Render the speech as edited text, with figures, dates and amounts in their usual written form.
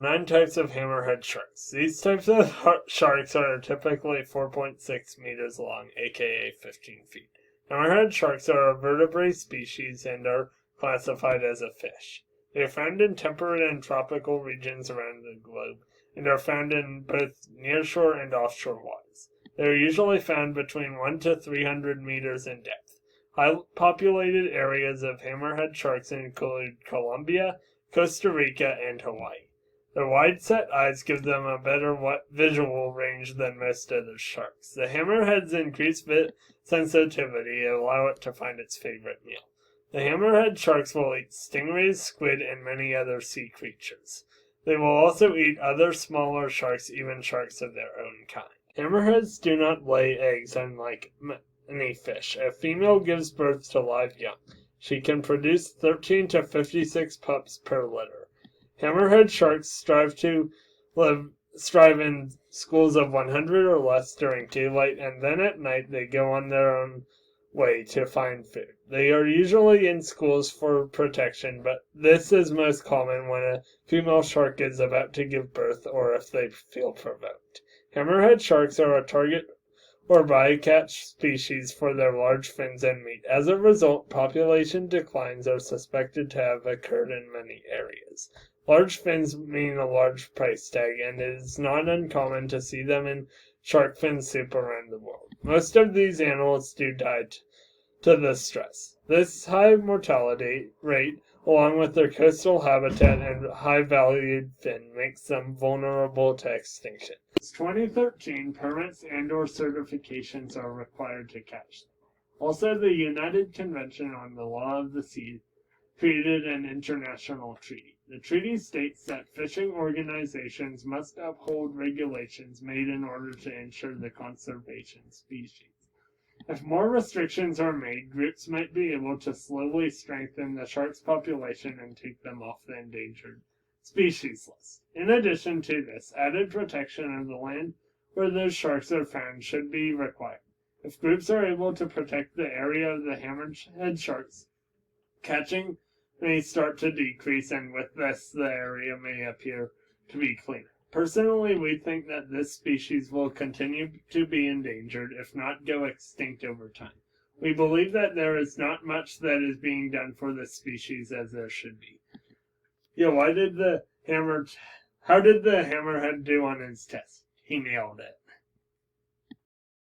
9 types of hammerhead sharks. These types of sharks are typically 4.6 meters long, aka 15 feet. Hammerhead sharks are a vertebrate species and are classified as a fish. They are found in temperate and tropical regions around the globe and are found in both nearshore and offshore waters. They are usually found between 1 to 300 meters in depth. High populated areas of hammerhead sharks include Colombia, Costa Rica, and Hawaii. Their wide-set eyes give them a better visual range than most other sharks. The hammerhead's increased sensitivity allow it to find its favorite meal. The hammerhead sharks will eat stingrays, squid, and many other sea creatures. They will also eat other smaller sharks, even sharks of their own kind. Hammerheads do not lay eggs, unlike many fish. A female gives birth to live young. She can produce 13 to 56 pups per litter. Hammerhead sharks strive in schools of 100 or less during daylight, and then at night they go on their own way to find food. They are usually in schools for protection, but this is most common when a female shark is about to give birth or if they feel provoked. Hammerhead sharks are a target or bycatch species for their large fins and meat. As a result, population declines are suspected to have occurred in many areas. Large fins mean a large price tag, and it is not uncommon to see them in shark fin soup around the world. Most of these animals do die to the stress. This high mortality rate, along with their coastal habitat and high-valued fin, makes them vulnerable to extinction. Since 2013, permits and/or certifications are required to catch them. Also, the United Convention on the Law of the Sea created an international treaty. The treaty states that fishing organizations must uphold regulations made in order to ensure the conservation of species. If more restrictions are made, groups might be able to slowly strengthen the shark's population and take them off the endangered species list. In addition to this, added protection of the land where those sharks are found should be required. If groups are able to protect the area of the hammerhead sharks, catching may start to decrease, and with this, the area may appear to be cleaner. Personally, we think that this species will continue to be endangered, if not go extinct over time. We believe that there is not much that is being done for this species as there should be. How did the hammerhead do on his test? He nailed it.